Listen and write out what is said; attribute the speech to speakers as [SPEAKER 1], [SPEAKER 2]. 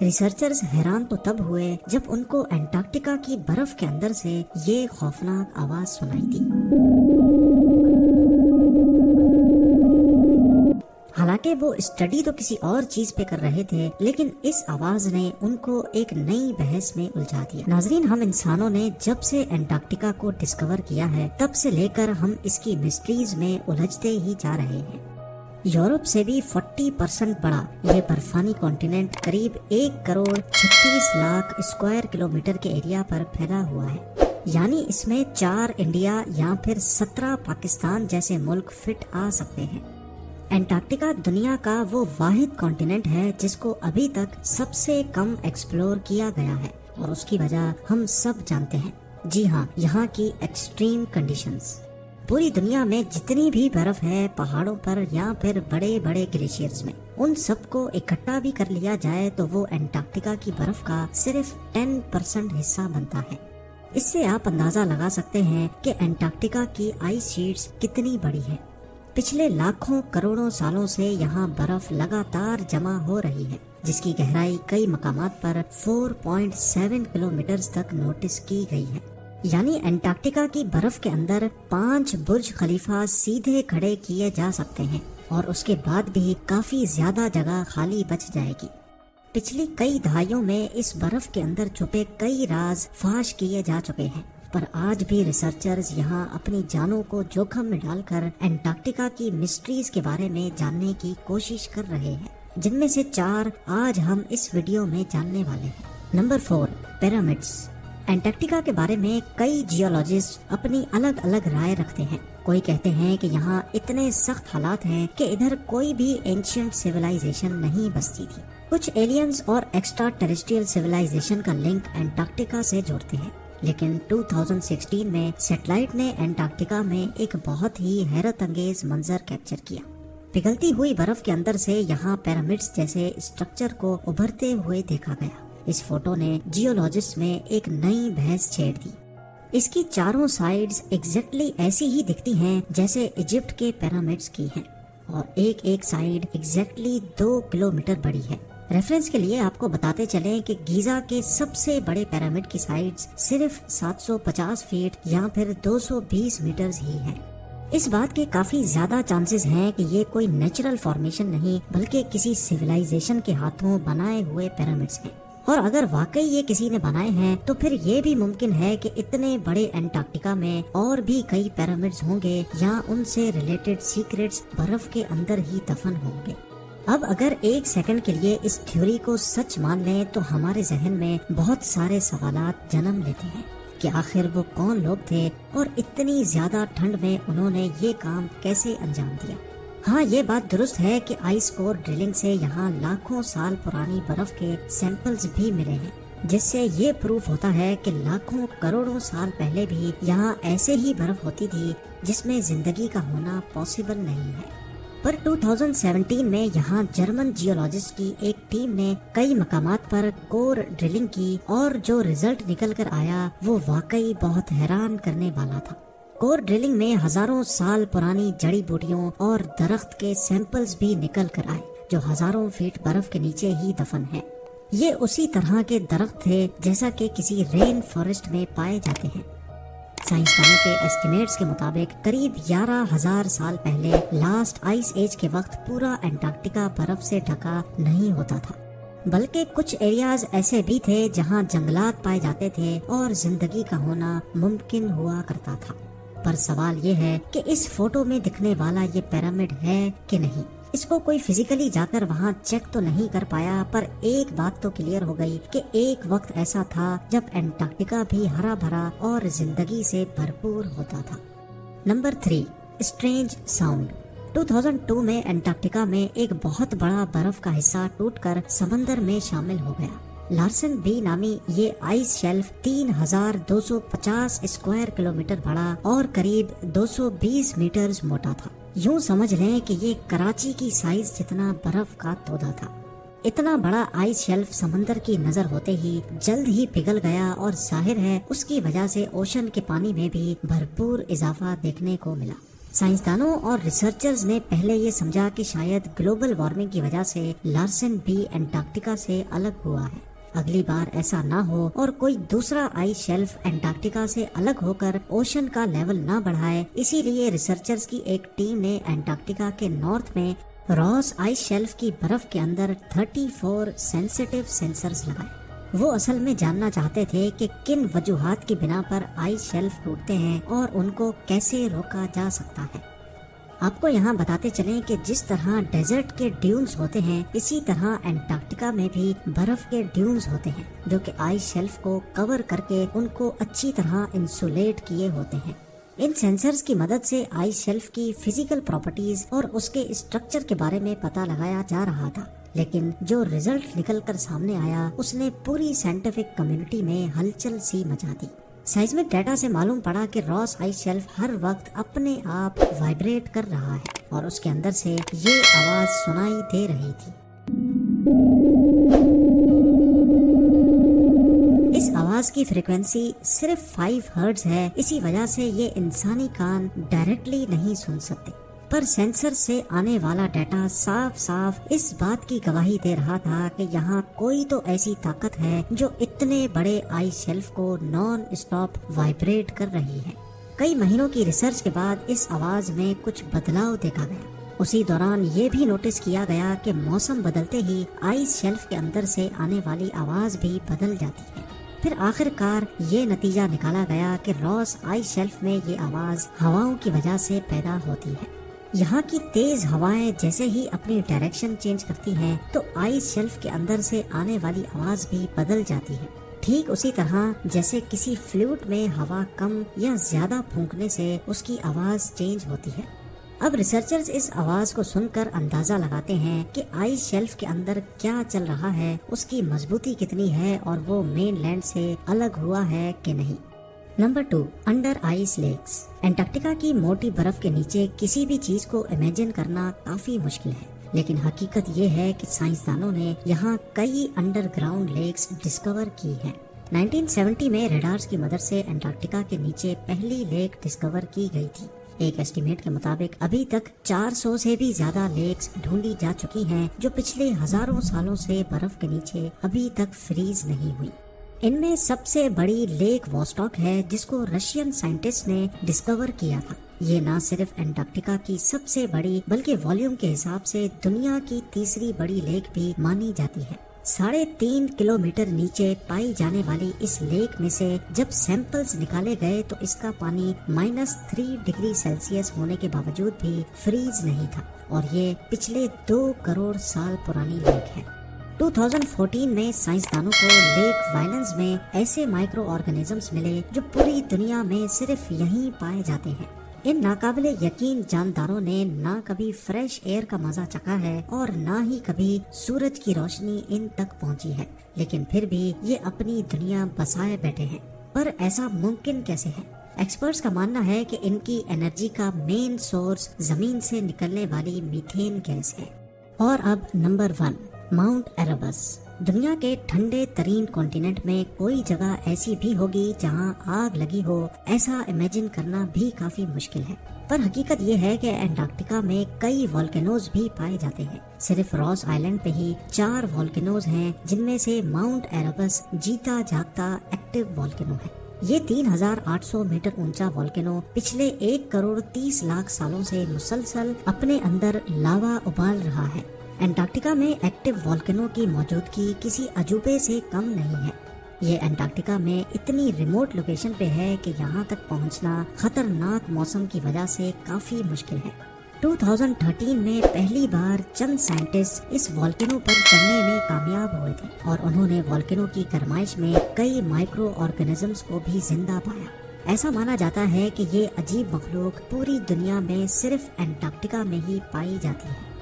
[SPEAKER 1] Researchers حیران تو تب ہوئے جب ان کو انٹارکٹیکا کی برف کے اندر سے یہ خوفناک آواز سنائی دی۔ حالانکہ وہ اسٹڈی تو کسی اور چیز پہ کر رہے تھے، لیکن اس آواز نے ان کو ایک نئی بحث میں الجھا دیا۔ ناظرین، ہم انسانوں نے جب سے انٹارکٹیکا کو ڈسکور کیا ہے تب سے لے کر ہم اس کی مسٹریز میں الجھتے ہی جا رہے ہیں۔ یورپ سے بھی 40% بڑا یہ برفانی کانٹیننٹ قریب 1,36,00,000 اسکوائر کلومیٹر کے ایریا پر پھیلا ہوا ہے، یعنی اس میں 4 انڈیا یا پھر 17 پاکستان جیسے ملک فٹ آ سکتے ہیں۔ انٹارکٹیکا دنیا کا وہ واحد کانٹیننٹ ہے جس کو ابھی تک سب سے کم ایکسپلور کیا گیا ہے، اور اس کی وجہ ہم سب جانتے ہیں۔ جی ہاں، یہاں کی ایکسٹریم کنڈیشنز۔ پوری دنیا میں جتنی بھی برف ہے پہاڑوں پر یا پھر بڑے بڑے گلیشیئرز میں، ان سب کو اکٹھا بھی کر لیا جائے تو وہ انٹارکٹیکا کی برف کا صرف 10% حصہ بنتا ہے۔ اس سے آپ اندازہ لگا سکتے ہیں کہ انٹارکٹیکا کی آئس شیٹس کتنی بڑی ہے۔ پچھلے لاکھوں کروڑوں سالوں سے یہاں برف لگاتار جمع ہو رہی ہے، جس کی گہرائی کئی مقامات پر 4.7 کلومیٹرز تک نوٹس کی گئی ہے۔ یعنی انٹارکٹیکا کی برف کے اندر 5 برج خلیفہ سیدھے کھڑے کیے جا سکتے ہیں، اور اس کے بعد بھی کافی زیادہ جگہ خالی بچ جائے گی۔ پچھلی کئی دہائیوں میں اس برف کے اندر چھپے کئی راز فاش کیے جا چکے ہیں، پر آج بھی ریسرچرز یہاں اپنی جانوں کو جوخم میں ڈال کر انٹارکٹیکا کی مسٹریز کے بارے میں جاننے کی کوشش کر رہے ہیں، جن میں سے 4 آج ہم اس ویڈیو میں جاننے والے ہیں۔ Number 4، pyramids. انٹارکٹیکا کے بارے میں کئی جیولوجسٹ اپنی الگ الگ رائے رکھتے ہیں۔ کوئی کہتے ہیں کہ یہاں اتنے سخت حالات ہیں کہ ادھر کوئی بھی اینشینٹ سیولائزیشن نہیں بستی تھی۔ کچھ ایلینز اور ایکسٹرا ٹیریسٹریل سیولائزیشن کا لنک انٹارکٹیکا سے جوڑتے ہیں، لیکن 2016 میں سیٹلائٹ نے انٹارکٹیکا میں ایک بہت ہی حیرت انگیز منظر کیپچر کیا۔ پگھلتی ہوئی برف کے اندر سے یہاں پیرامڈز جیسے اسٹرکچر کو ابھرتے ہوئے دیکھا گیا۔ اس فوٹو نے جیولوجسٹ میں ایک نئی بحث چھیڑ دی۔ اس کی چاروں سائیڈز ایگزیکٹلی ایسی ہی دکھتی ہیں جیسے ایجپٹ کے پیرامڈز کی ہیں، اور ایک سائیڈ ایگزیکٹلی 2 کلومیٹر بڑی ہے۔ ریفرنس کے لیے آپ کو بتاتے چلیں کہ گیزا کے سب سے بڑے پیرامڈ کی سائیڈز صرف 750 فیٹ یا پھر 220 میٹرز ہی ہیں۔ اس بات کے کافی زیادہ چانسز ہیں کہ یہ کوئی نیچرل فارمیشن نہیں بلکہ کسی سیولائزیشن کے ہاتھوں بنائے ہوئے پیرامڈز ہیں، اور اگر واقعی یہ کسی نے بنائے ہیں تو پھر یہ بھی ممکن ہے کہ اتنے بڑے انٹارکٹیکا میں اور بھی کئی پیرامڈز ہوں گے یا ان سے ریلیٹڈ سیکرٹس برف کے اندر ہی دفن ہوں گے۔ اب اگر 1 سیکنڈ کے لیے اس تھیوری کو سچ مان لیں تو ہمارے ذہن میں بہت سارے سوالات جنم لیتے ہیں کہ آخر وہ کون لوگ تھے اور اتنی زیادہ ٹھنڈ میں انہوں نے یہ کام کیسے انجام دیا۔ ہاں، یہ بات درست ہے کہ آئس کور ڈرلنگ سے یہاں لاکھوں سال پرانی برف کے سیمپلز بھی ملے ہیں، جس سے یہ پروف ہوتا ہے کہ لاکھوں کروڑوں سال پہلے بھی یہاں ایسے ہی برف ہوتی تھی جس میں زندگی کا ہونا پاسبل نہیں ہے۔ پر 2017 میں یہاں جرمن جیولوجسٹ کی ایک ٹیم نے کئی مقامات پر کور ڈرلنگ کی، اور جو رزلٹ نکل کر آیا وہ واقعی بہت حیران کرنے والا تھا۔ کور ڈرلنگ میں ہزاروں سال پرانی جڑی بوٹیوں اور درخت کے سیمپلز بھی نکل کر آئے جو ہزاروں فیٹ برف کے نیچے ہی دفن ہیں۔ یہ اسی طرح کے درخت تھے جیسا کہ کسی رین فارسٹ میں پائے جاتے ہیں۔ سائنسدانوں کے ایسٹیمیٹس کے مطابق قریب 11,000 سال پہلے لاسٹ آئس ایج کے وقت پورا انٹارکٹیکا برف سے ڈھکا نہیں ہوتا تھا، بلکہ کچھ ایریاز ایسے بھی تھے جہاں جنگلات پائے جاتے تھے اور زندگی کا ہونا ممکن ہوا کرتا تھا۔ پر سوال یہ ہے کہ اس فوٹو میں دکھنے والا یہ پیرامڈ ہے کہ نہیں۔ اس کو کوئی فزیکلی جا کر وہاں چیک تو نہیں کر پایا، پر ایک بات تو کلیئر ہو گئی کہ ایک وقت ایسا تھا جب انٹارکٹیکا بھی ہرا بھرا اور زندگی سے بھرپور ہوتا تھا۔ Number 3، strange sound. 2002 میں انٹارکٹیکا میں ایک بہت بڑا برف کا حصہ ٹوٹ کر سمندر میں شامل ہو گیا۔ لارسن بی نامی یہ آئس شیلف 3,250 اسکوائر کلومیٹر بڑا اور قریب 220 میٹرز موٹا تھا۔ یوں سمجھ لیں کہ یہ کراچی کی سائز جتنا برف کا تودا تھا۔ اتنا بڑا آئس شیلف سمندر کی نظر ہوتے ہی جلد ہی پگھل گیا، اور ظاہر ہے اس کی وجہ سے اوشن کے پانی میں بھی بھرپور اضافہ دیکھنے کو ملا۔ سائنسدانوں اور ریسرچرز نے پہلے یہ سمجھا کہ شاید گلوبل وارمنگ کی وجہ سے لارسن بھی انٹارکٹیکا سے الگ ہوا ہے۔ اگلی بار ایسا نہ ہو اور کوئی دوسرا آئس شیلف انٹارکٹیکا سے الگ ہو کر اوشن کا لیول نہ بڑھائے، اسی لیے ریسرچرز کی ایک ٹیم نے انٹارکٹیکا کے نارتھ میں راس آئس شیلف کی برف کے اندر 34 سینسیٹیو سینسرز لگائے۔ وہ اصل میں جاننا چاہتے تھے کہ کن وجوہات کی بنا پر آئس شیلف ٹوٹتے ہیں اور ان کو کیسے روکا جا سکتا ہے۔ آپ کو یہاں بتاتے چلیں کہ جس طرح ڈیزرٹ کے ڈیونز ہوتے ہیں، اسی طرح انٹارکٹیکا میں بھی برف کے ڈیونز ہوتے ہیں جو کہ آئس شیلف کو کور کر کے ان کو اچھی طرح انسولیٹ کیے ہوتے ہیں۔ ان سینسرز کی مدد سے آئس شیلف کی فزیکل پراپرٹیز اور اس کے اسٹرکچر کے بارے میں پتہ لگایا جا رہا تھا، لیکن جو رزلٹ نکل کر سامنے آیا اس نے پوری سائنٹیفک کمیونٹی میں ہلچل سی مچا دی۔ سائزمک ڈیٹا سے معلوم پڑا کہ راس آئس شیلف ہر وقت اپنے آپ وائبریٹ کر رہا ہے اور اس کے اندر سے یہ آواز سنائی دے رہی تھی۔ اس آواز کی فریکوینسی صرف 5 ہرٹز ہے، اسی وجہ سے یہ انسانی کان ڈائریکٹلی نہیں سن سکتے، پر سینسر سے آنے والا ڈیٹا صاف صاف اس بات کی گواہی دے رہا تھا کہ یہاں کوئی تو ایسی طاقت ہے جو اتنے بڑے آئس شیلف کو نان اسٹاپ وائبریٹ کر رہی ہے۔ کئی مہینوں کی ریسرچ کے بعد اس آواز میں کچھ بدلاؤ دیکھا گیا۔ اسی دوران یہ بھی نوٹس کیا گیا کہ موسم بدلتے ہی آئس شیلف کے اندر سے آنے والی آواز بھی بدل جاتی ہے۔ پھر آخر کار یہ نتیجہ نکالا گیا کہ راس آئس شیلف میں یہ آواز ہواؤں کی وجہ سے پیدا ہوتی ہے۔ یہاں کی تیز ہوائیں جیسے ہی اپنی ڈائریکشن چینج کرتی ہیں تو آئس شیلف کے اندر سے آنے والی آواز بھی بدل جاتی ہے، ٹھیک اسی طرح جیسے کسی فلوٹ میں ہوا کم یا زیادہ پھونکنے سے اس کی آواز چینج ہوتی ہے۔ اب ریسرچرز اس آواز کو سن کر اندازہ لگاتے ہیں کہ آئس شیلف کے اندر کیا چل رہا ہے، اس کی مضبوطی کتنی ہے اور وہ مین لینڈ سے الگ ہوا ہے کہ نہیں۔ Number 2، under ice lakes. Antarctica کی موٹی برف کے نیچے کسی بھی چیز کو امیجن کرنا کافی مشکل ہے، لیکن حقیقت یہ ہے کہ سائنسدانوں نے یہاں کئی انڈر گراؤنڈ لیکس ڈسکور کی ہیں۔ 1970 میں ریڈارز کی مدد سے انٹارکٹیکا کے نیچے پہلی لیک ڈسکور کی گئی تھی۔ ایک ایسٹیمیٹ کے مطابق ابھی تک 400 سے بھی زیادہ لیکس ڈھونڈی جا چکی ہیں جو پچھلے ہزاروں سالوں سے برف کے نیچے ابھی تک فریز نہیں ہوئی۔ ان میں سب سے بڑی لیک واسٹاک ہے جس کو رشین سائنٹسٹ نے ڈسکور کیا تھا۔ یہ نہ صرف انٹارکٹیکا کی سب سے بڑی بلکہ والیوم کے حساب سے دنیا کی تیسری بڑی لیک بھی مانی جاتی ہے۔ 3.5 کلومیٹر نیچے پائی جانے والی اس لیک میں سے جب سیمپلز نکالے گئے تو اس کا پانی -3 ڈگری سیلسیس ہونے کے باوجود بھی فریز نہیں تھا، اور یہ پچھلے 2 کروڑ سال پرانی لیک ہے۔ 2014 میں سائنسدانوں کو لیک وائلنز میں ایسے مائکرو آرگنزمز ملے جو پوری دنیا میں صرف یہیں پائے جاتے ہیں۔ ان ناقابل یقین جانداروں نے نہ کبھی فریش ایئر کا مزہ چکھا ہے اور نہ ہی کبھی سورج کی روشنی ان تک پہنچی ہے، لیکن پھر بھی یہ اپنی دنیا بسائے بیٹھے ہیں۔ پر ایسا ممکن کیسے ہے؟ ایکسپرٹس کا ماننا ہے کہ ان کی انرجی کا مین سورس زمین سے نکلنے والی میتھین گیس ہے۔ اور اب نمبر 1، ماؤنٹ ایربس۔ دنیا کے ٹھنڈے ترین کانٹیننٹ میں کوئی جگہ ایسی بھی ہوگی جہاں آگ لگی ہو، ایسا امیجن کرنا بھی کافی مشکل ہے۔ پر حقیقت یہ ہے کہ انٹارکٹیکا میں کئی والکینوز بھی پائے جاتے ہیں۔ صرف راس آئلینڈ پہ ہی 4 والکینوز ہیں، جن میں سے ماؤنٹ ایربس جیتا جاگتا ایکٹیو والکینو ہے۔ یہ 3800 میٹر اونچا والکینو پچھلے 1 کروڑ 30 لاکھ سالوں سے مسلسل اپنے اندر لاوا ابال رہا ہے۔ انٹارکٹیکا میں ایکٹیو والکینو کی موجودگی کسی عجوبے سے کم نہیں ہے۔ یہ انٹارکٹیکا میں اتنی ریموٹ لوکیشن پہ ہے کہ یہاں تک پہنچنا خطرناک موسم کی وجہ سے کافی مشکل ہے۔ 2013 میں پہلی بار چند سائنٹسٹ اس والکینو پر چڑھنے میں کامیاب ہوئے تھے اور انہوں نے والکینو کی گرمائش میں کئی مائکرو آرگنزمز کو بھی زندہ پایا۔ ایسا مانا جاتا ہے کہ یہ عجیب مخلوق پوری دنیا میں صرف انٹارکٹیکا میں ہی پائی جاتی ہے۔